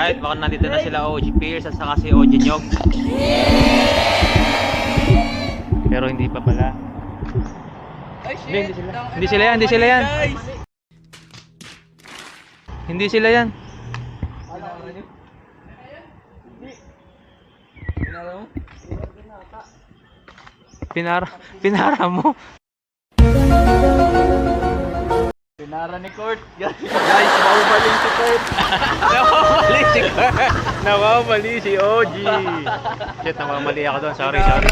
Alright, baka nandito na sila OG Pierce at saka si OG Nyog. Pero hindi pa pala. Ay, Hindi shit. sila. Hindi sila yan, hindi sila yan. Hindi sila yan. Pinara mo. Pinara ni Kurt. Guys, mawabali si Kurt. Nawawali si Kurt. Nawawali si OG. Shit, nawawali ako doon. Sorry, sorry.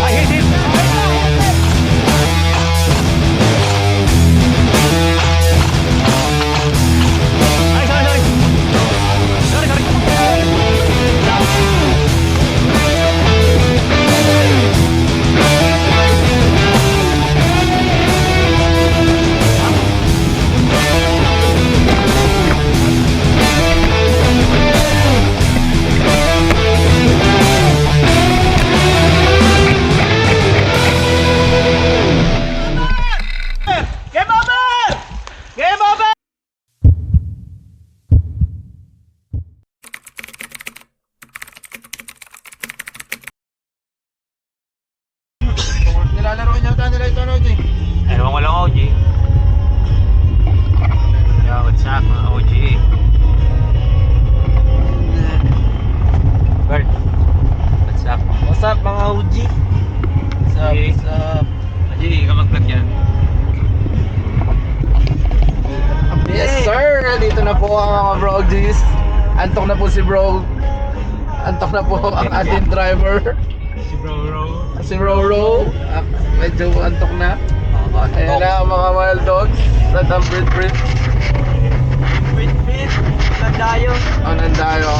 I hit it. Ay, sorry, sorry. Sorry, sorry. Game over! Game over! Nilalaro yata nila ito, OG. Ewan ko lang, OG. Yo, what's up, mga OG? Bert, what's up? What's up, mga OG? What's up, Hey. what's up? OG, ikaw mag-vlog yan. Yes, sir! Dito na po ang mga brogdies. Antok na po si bro. Antok na po ang ating driver. Si Bro. Si Roro. Medyo antok na. Ayan na ang mga wild dogs. At ang breed. Breed. Nandayo. Oh, nandayo.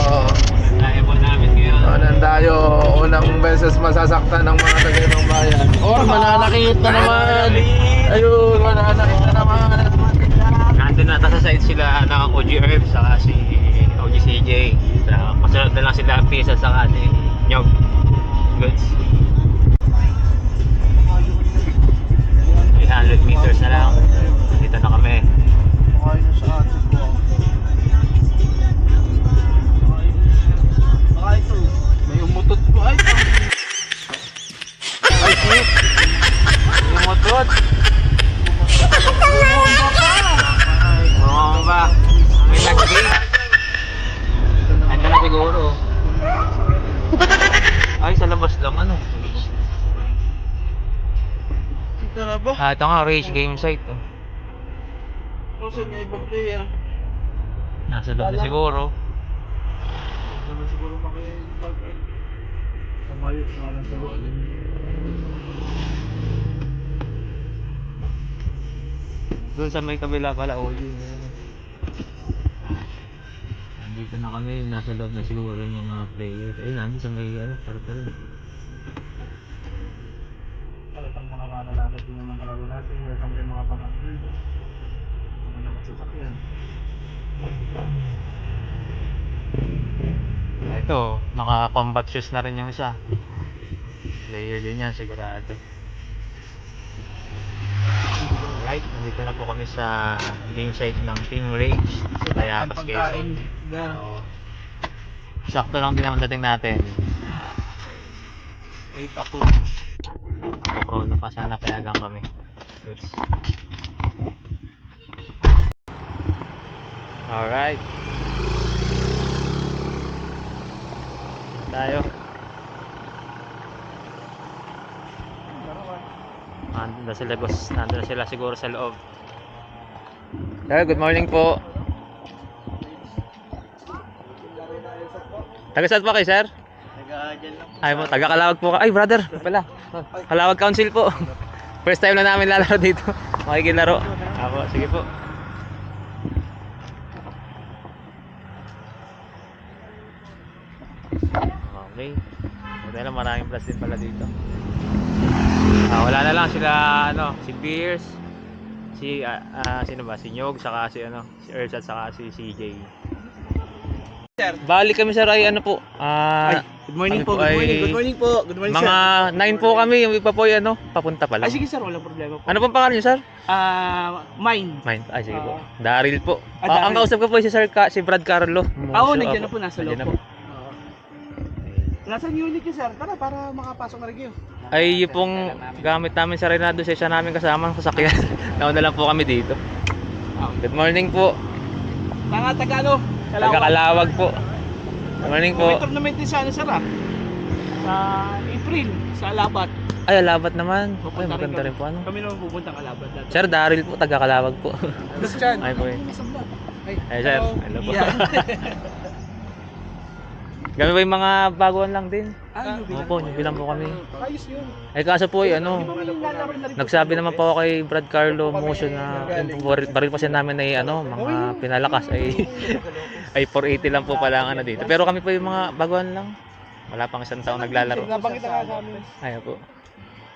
Kaya po namin ngayon. Oh, nandayo. Unang beses masasaktan ng mga taga-ibang bayan. Oh, mananakit na naman. Ayun, mananakit na naman. Nandun na, nasa side sila ng OG Herb, saka si OG CJ. Kasunod na lang sila Pierce at saka si Nyog. Goods. 300 meters na lang. Dito na kami. Okay na sa atin ko. Baka ito. May umutot po. Ay, Ay, yung motot. Oo ba? May nag-gate. Ando na siguro. Ay, sa labas lang ano. ito na ba? Ito nga, race game site. Oh. Kung saan yung ibang player? Nasa loob na siguro. Ito na siguro makipag... Tumayo na lang sa loob. Doon sa may kabila pala, oh yun. Nandito na kami, nasa loob na siguro yung mga players. Ayun, nandito sa may parta rin. Palatang mga mananalat yung mga kalaro natin. Welcome kayo mga pamangkin. Mga nakasasakyan. Ito, naka-combat shoes na rin yung isa. Player din yan, sigurado. Alright, nandito na po kami sa game site ng Team Rage. Kaya Ang pagkain. Yan. sakto lang din naman dating natin. 8 ako. Oo, na pa sana payagan kami. Goods. Alright. Tayo. Nandun na sila boss. Nandun na sila siguro sa loob. Hello, good morning po. Taga saan po kayo, sir? Taga-dyan lang. Ay mo, taga Calawag po ka. Ay, brother, pala. Calawag Council po. First time na namin lalaro dito. Makikilaro. Ako, sige po. Okay. Buti na lang, maraming plus din pala dito. Wala na lang sila, si Pierce, sino ba? Si Nyog, saka si si Earth at saka si CJ. Bali kami sir ay ano po. Good morning kami po, po good morning, ay- good morning po. Good morning, Mga sir. 9 po kami, yung iba po ay ano, papunta pa lang. Ay, sige sir, walang problema po. Ano pong pangalan niyo sir? Mine. Mine. Ay sige po. Ah. Daryl po. Ah, Ang Daryl. kausap ko po si Sir si Brad Carlo. Oo, nandiyan na po, nasa loob Nandiyan na po. Nasaan unit niyo, sir? Tara, para makapasok na rin kayo. Ay, yung pong gamit namin sa Reynado, siya namin kasama sa sasakyan. Nauna lang po kami dito. Good morning po. Mga taga ano? Taga-Kalawag po. Good morning po. May tournament din sa ano, sir, ah? Sa April, sa Alabat. Ay, alabat naman. Ay, Pupunta maganda kami. rin po ano. Kami naman pupuntang Alabat. Sir, Daryl po, taga-Kalawag po. Christian. Ay po eh. Ay, Ay, sir. Hello po. Yan. Kami ba yung mga baguhan lang din? Yung Opo, yung bilang po kami. Ayos yun. Ay, kaso po ay ano, Di ba may lalaro na rin po nagsabi kayo? naman po ako kay Brad Carlo Motion na yung baril kasi namin ay ano, mga pinalakas ay ay 480 lang po pala ang ano dito. Pero kami po yung mga baguhan lang. Wala pang isang taong naglalaro. Nabanggit na sa amin. Ay po.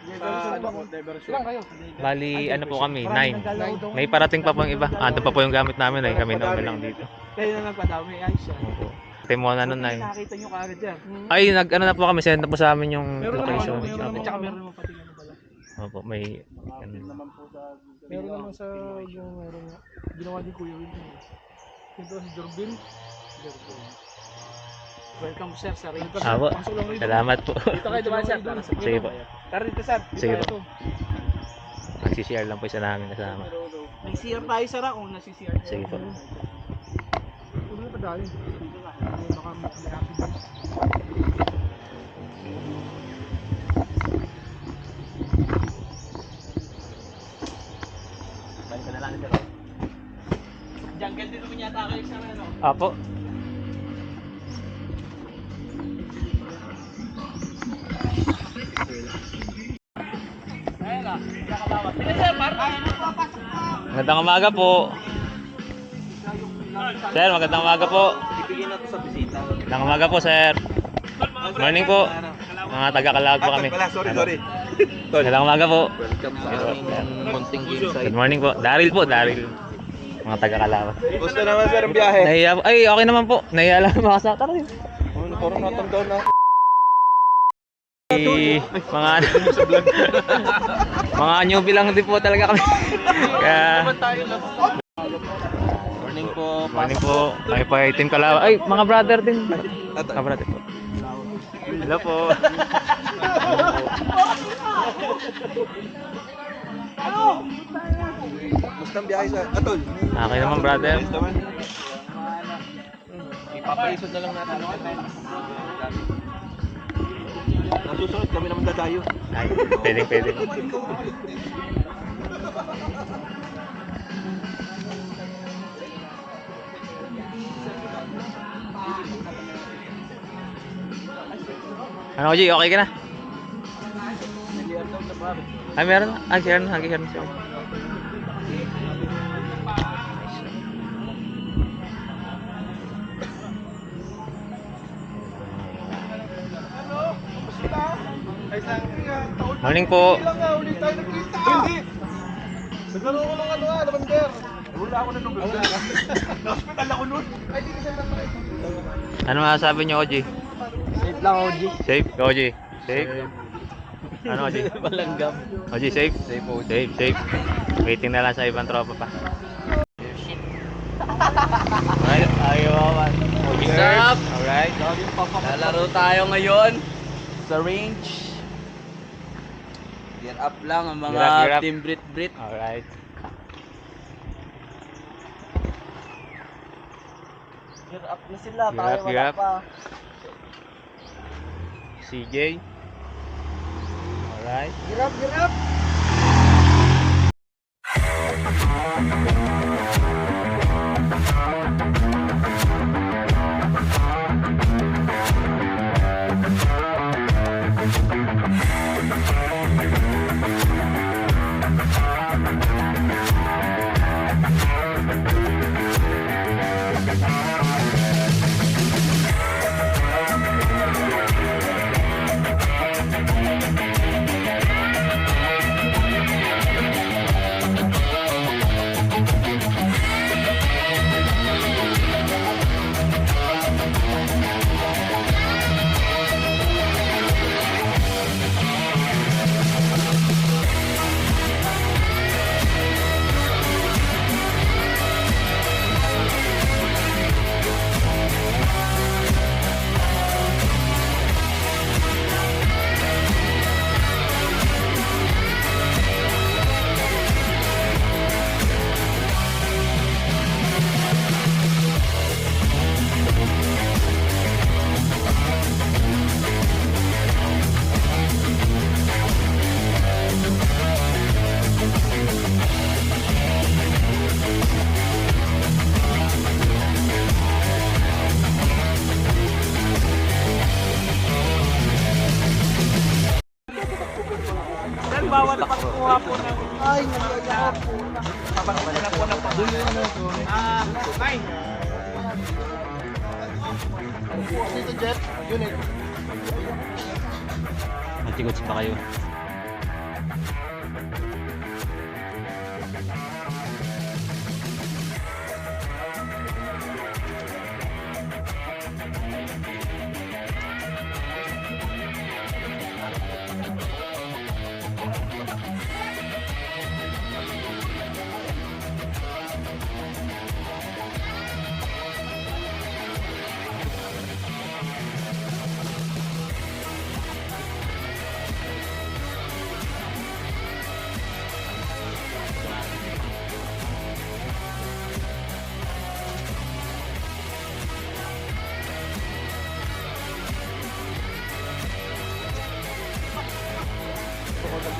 Ilang kayo? Bali, ano po kami, 9. May parating pa po yung iba. Ando pa po yung gamit namin ay kami na lang dito. Kayo na nagpadami. Ayos yan. Opo. Timona nun ay. Nakita nyo kaagad yan. Ay, ano na po kami, send na po sa amin yung location. Meron naman. Opo. Tsaka meron naman pati ano pala. Opo, may Meron naman sa yung meron nga. Ginawa ni Kuya Will. Ito si Jorbin. Welcome sir sa rin. Apo. Salamat po. Dito kayo dumaan sir. Para sa Sige po. Tara dito sir. Dito Sige kayo po. to. Nagsishare lang po isa namin kasama. Nag-CR tayo sir kung nasi-CR. Sige po. Ano pa dahil? Baka may Balik na lang sir. Jungle din naman yata kayo sa ano. Apo. Ayun ah. Nakabawat. Sige sir, papasok po. Magandang umaga po. Sir, magandang umaga po. Ibigay na to sa bisita. Magandang umaga po, sir. Morning po. Mga taga-Kalawag po kami. Sorry. Magandang umaga po. Welcome sa aming munting inside. Good morning po. Daryl po, Daryl. Mga taga-Kalawag. Gusto naman sir ang biyahe. Nahiya po. Ay, okay naman po. Nahiya lang makasama. Tara rin. Parang natanggaw na. Mga ano. Mga newbie lang din po talaga kami. Kaya, Morning po. morning po. Kami po ay Team Kalawag. Ay, mga brother din. Mga brother po. Hello po. Gusto ang biyahe sa Atol. Okay naman, brother. Ipapaisod na lang natin. Nasusunod kami naman dadayo. Ay, pwede. Ano, G? Okay ka na? Ay, meron na. Ay, share na. Share na. Morning po. Hindi. Naglaro ko ng ano November. Wala ako na November. Na-hospital ako nun. Ay, di kasi Ano masasabi niyo, OG? Safe lang, OG. Safe? OG? Safe? Ano, OG? Malanggam. OG, safe? Safe, OG. Safe. Waiting na lang sa ibang tropa pa. Alright, ayaw. OG Earth. Alright. Lalaro tayo ngayon sa range. Gear up lang ang mga Gear up. Team Brit. Alright. Gear up na sila, Gear tayo up, wala gear up. pa. CJ. Alright. Gear up. Papagpapala na po ng pangalan. Nine. Dito jet, unit. Matiguts pa kayo.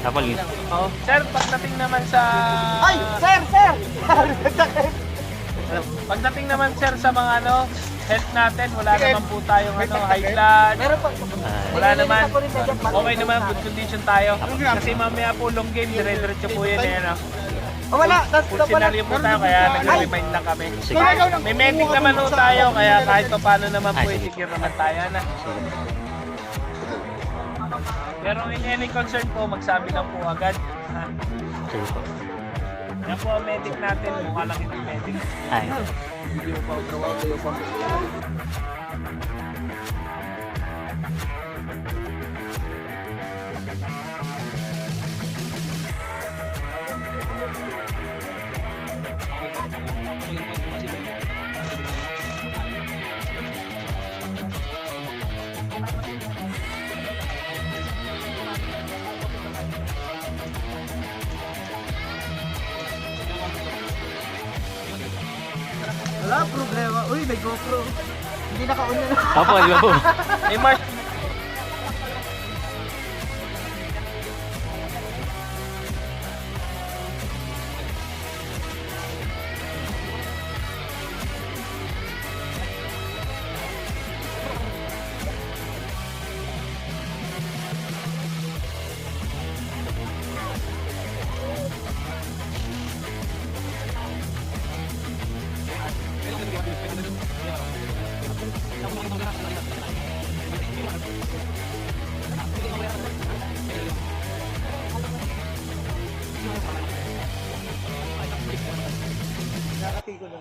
Tapos Sir, pagdating naman sa... Ay! Sir! Sir! Pagdating naman sir sa mga ano, health natin, wala naman po tayong ano, high blood. Meron pa. Wala naman. Okay naman, good condition tayo. Kasi mamaya po long game, dire-diretso po yun eh. No? Oh, wala. Full scenario po tayo, kaya nag-remind lang kami. sige. May medic naman po tayo, kaya kahit pa paano naman po, i-secure naman tayo na. Pero in any concern po, magsabi lang po agad. Ha? Sige po. Yan po ang medic natin, mukha lang hindi medic. Ay. Wala problema. Uy, may GoPro. Hindi naka-on na. Opo, di ba po? Hey Mark,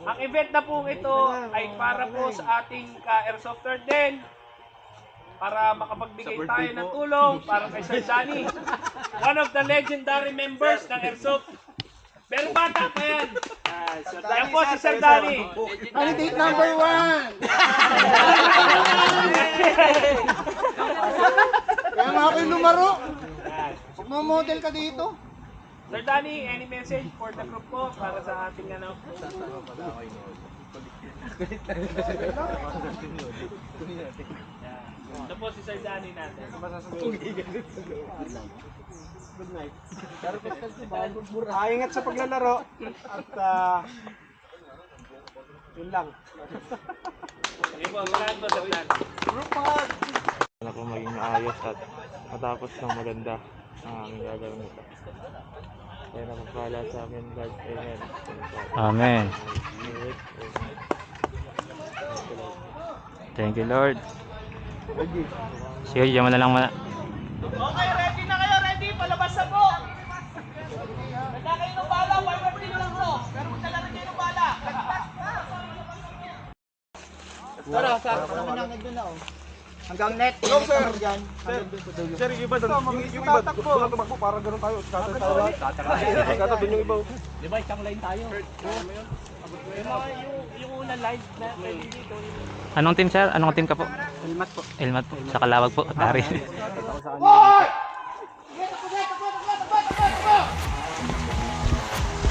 ang event na po ito ay para po sa ating ka-Airsoft din. Para makapagbigay tayo ng tulong para kay Sir Danny. One of the legendary members ng Airsoft. Pero bata pa yan. Yan po si Sir Danny. Candidate number 1! Kaya nga ako'y lumaro. Huwag mo model ka dito. Sir Danny, any message for the group po para sa ating ano? Ito po si Sir Danny natin. Good night. Ingat sa paglalaro. At yun lang. Sige po, maraming po Sir Danny. Sana po maging maayos at matapos ng maganda ang aming gagawin nito. Kaya napapala sa amin, God. Amen. Amen. Thank you, Lord. Sige, diyan mo na lang muna. Okay, ready na kayo, ready? Palabas na po! Wala kayo ng bala, 150 lang po. Pero magdala rin kayo ng bala. Tara, sa naman ang nagdun na oh. Hanggang net. Go, sir. Sir, yung iba doon. Yung iba doon tumakbo para gano'n tayo. Scatter tayo lahat. Scatter doon yung iba. Di ba isang line tayo? Yung una live na pwede dito. Anong team, sir? Anong team ka po? Helmet po. Elmat po. Sa Kalawag po. Tari.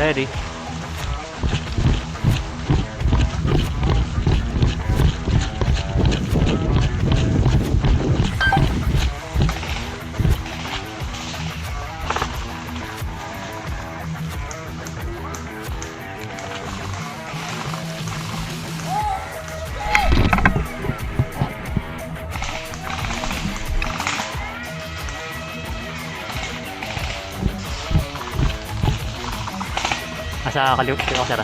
Ready? Nasa kaliwa ko, sir.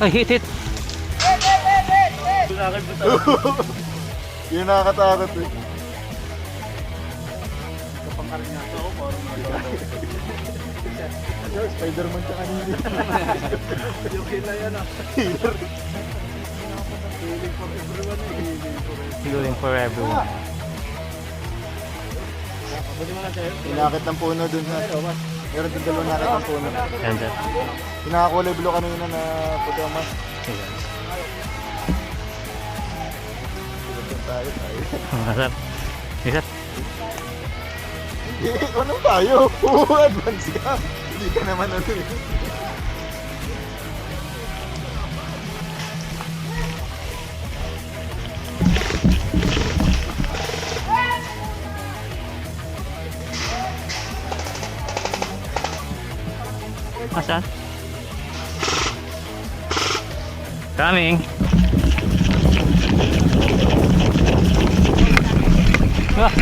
Ay, hit. Yung nakakatakot eh. Spider-Man ka kanina. Yung kila yan ah. Healing for everyone. Inakit ng puno dun sa... Meron din dalawang nakit ng puno. Yan, sir. Pinakakulay blue kanina na pagkamas. Ayan. Tayo. Sir. Yes, sir. Anong tayo? Advance ka. Hindi ka naman ano eh. Asan? Coming. Ah.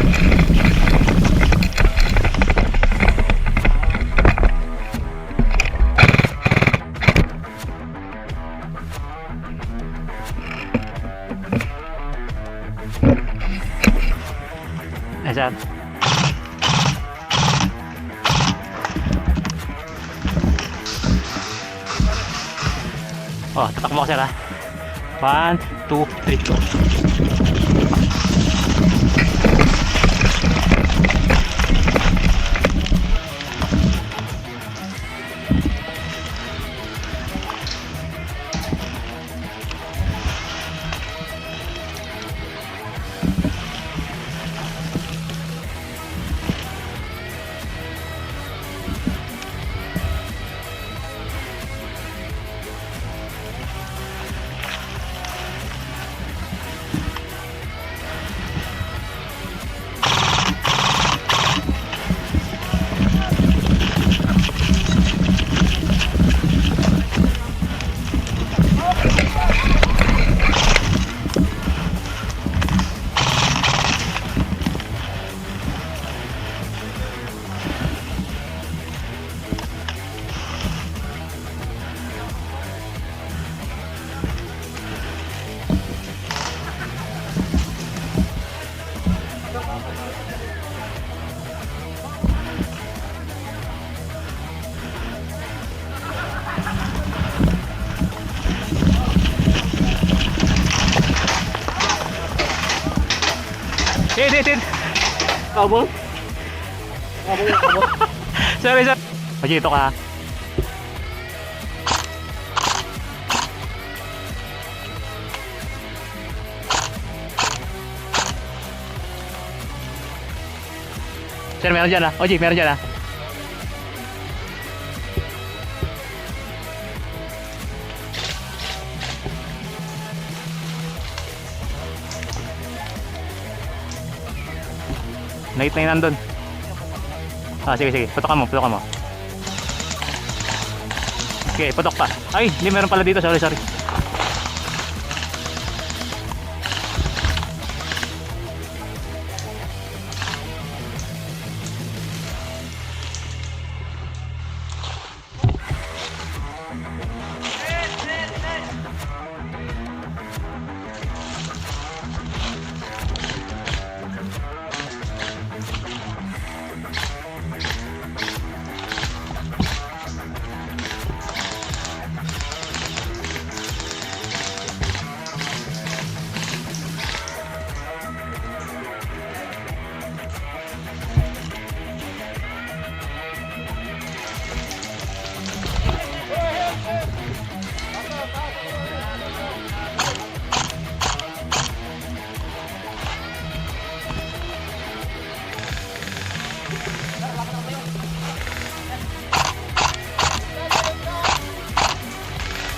Asan? Oh, tatakbo ko, sir, ha? 1, 2, 3, go. Hit. Kabol? Sorry, sir. Pagkito ka. Sir, meron dyan, ha? Oji, meron dyan, ha? Night na yun nandun. Ah, sige. Putokan mo. Okay, putok pa. Ay, hindi, meron pala dito. Sorry.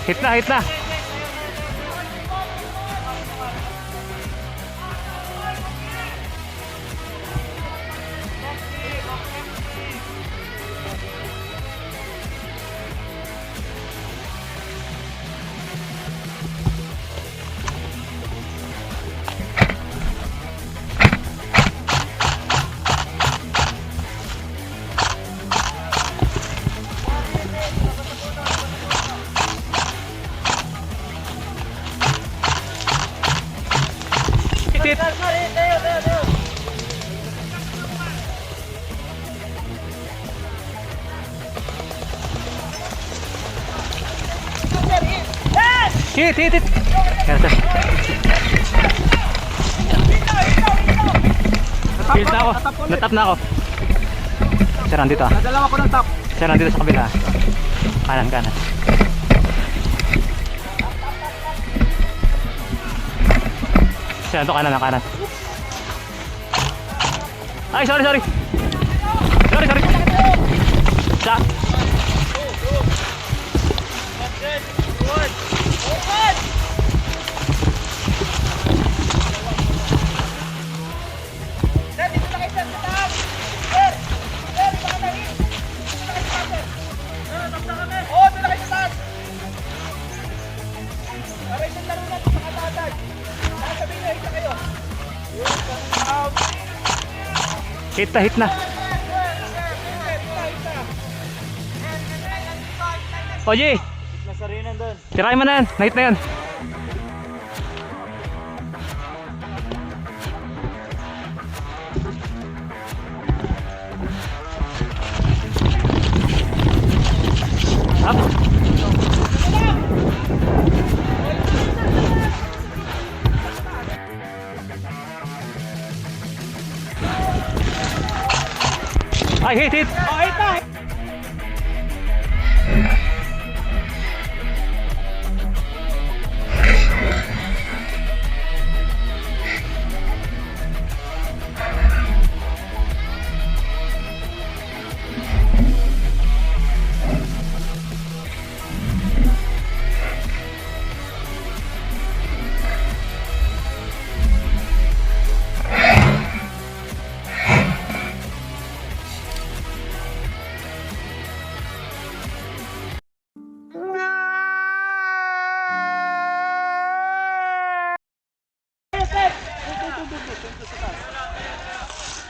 Hit na, hit na. Hit, hit. Hit, hit, hit. Yan, sir. Field na ako. Natap na ako. Sir, nandito ah. Nadala ako ng top. Sir, nandito sa kabila. Kanan, kanan. Sir, nandito kanan, kanan. Ay, sorry, sorry. Sorry, sorry. Sa. Hit na, hit na. Oji! Tirahin mo na yan. Night na yan. Up. Ay, hit, hit. Oh, hit na.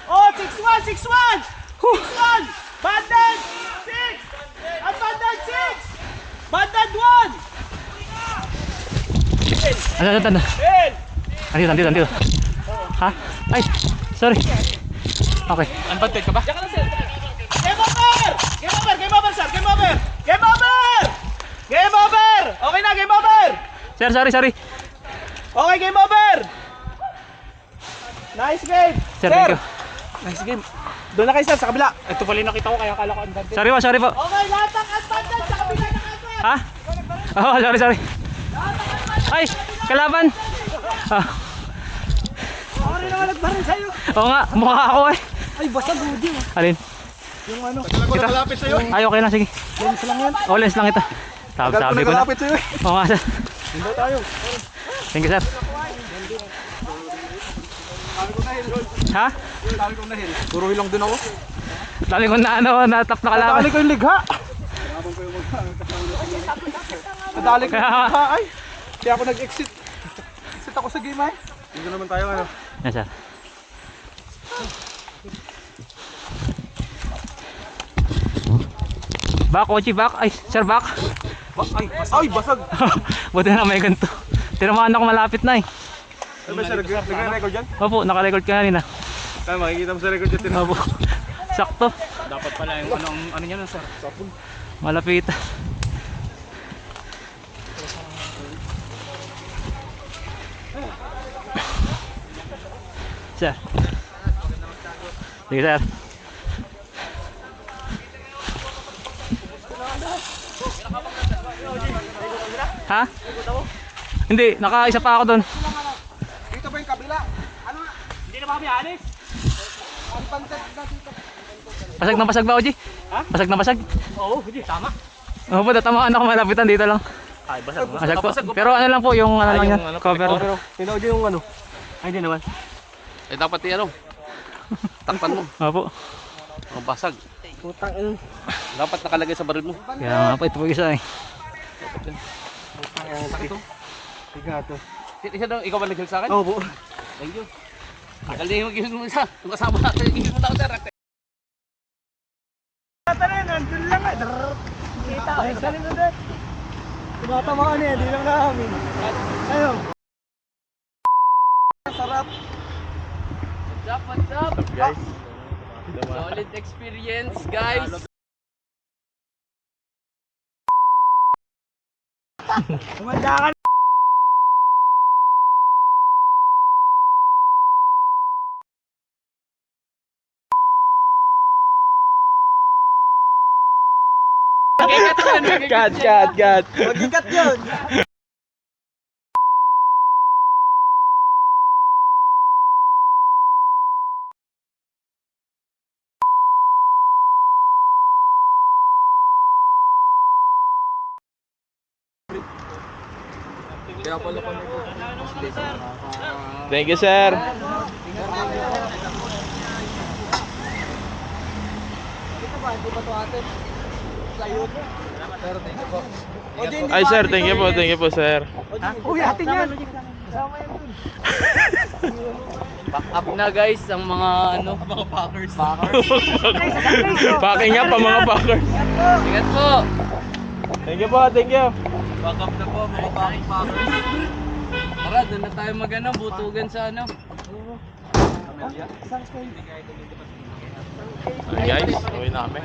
Oh, 6-1, 6-1! 6-1! Banded 6! At banded 6! Banded 1! Ano, ano, ano? Ben! Nandito, nandito, nandito. Ha? Ay, sorry. Okay. Unbanded ka ba? Diyan ka lang, sir. Game over! Game over, game over, sir! Game over! Game over! Game over! Okay na, game over! Sir, sorry, sorry. Okay, game over! Nice game! Sir, thank you. Nice game. Doon na kayo, sir, sa kabila. Ito pala yung nakita ko, kaya akala ko unbanded. Sorry po, sorry po. Okay, lahat ng unbanded sa kabila ng unbanded! Ha? Oh, sorry, sorry. Ay, kalaban. Ah, Ako rin naman nagbaril sa'yo. oo nga, mukha ako eh. Ay, basag hudi. Alin? Yung ano? Kita? Ay, okay lang, sige. Lens lang yan. Oh, lens lang ito. Sabi ko na. sa'yo. Oo nga, sir. Hindi tayo. Thank you, sir. Ha? Dami kong nahil. Puro hilang din ako. Dami ko na ano, natap na kalaban. Nadali ko yung ligha. Nadali ko yung ligha ay. Kaya ako nag-exit. Exit ako sa game ay. Hindi naman tayo ano. Yes, sir. Back, Ochi, back. Ay, sir, back. Ay, basag. Buti na may ganito. Tinamaan ako malapit na eh. Ano ba siya nag-record dyan? Opo, naka-record ka kanina. Kaya makikita mo sa record dyan. Opo. Sakto. Dapat pala yung ano niya nun sir. Malapit. Sir. Sige, sir. Ha? Hindi, naka-isa pa ako doon. Dito ba yung kabila? Ano? Hindi na ba kami alis? Ang pantat na dito. Basag na basag ba, Oji? Ha? Basag na basag? Oo, hindi. Tama. Oo po, tatamaan ako malapitan dito lang. Ay, basag. Basag po. Pero ano lang po yung ano lang yan, cover. Tinaw dyan yung ano. Ay, hindi naman. Eh dapat ano, takpan mo. Opo. Ang basag. Putang ina. Dapat nakalagay sa baril mo. Kaya nga po, ito po isa eh. Sakit to. Sigato. Isa daw, ikaw ba nag sa akin? Oo po. Thank you. Galing mo mo isa. Yung kasama natin, gigil mo na ako sir. Nandun lang eh. Kita. Ay, salim na din. Tumatamaan eh, hindi lang namin. Ayun. Sarap. What's up? Guys. Solid experience, guys. Kumanda ka. Cut. Mag-ikat yun. Thank you, sir. Ay, sir, thank you po, sir. Uy, atin yan. Back up na guys ang mga ano, mga packers. Pake niya pa mga packers. Ingat po. Thank you po, thank you. Back up na po mga packers. Tara, doon na tayo magano, butugan sa ano. Guys, uwi na kami.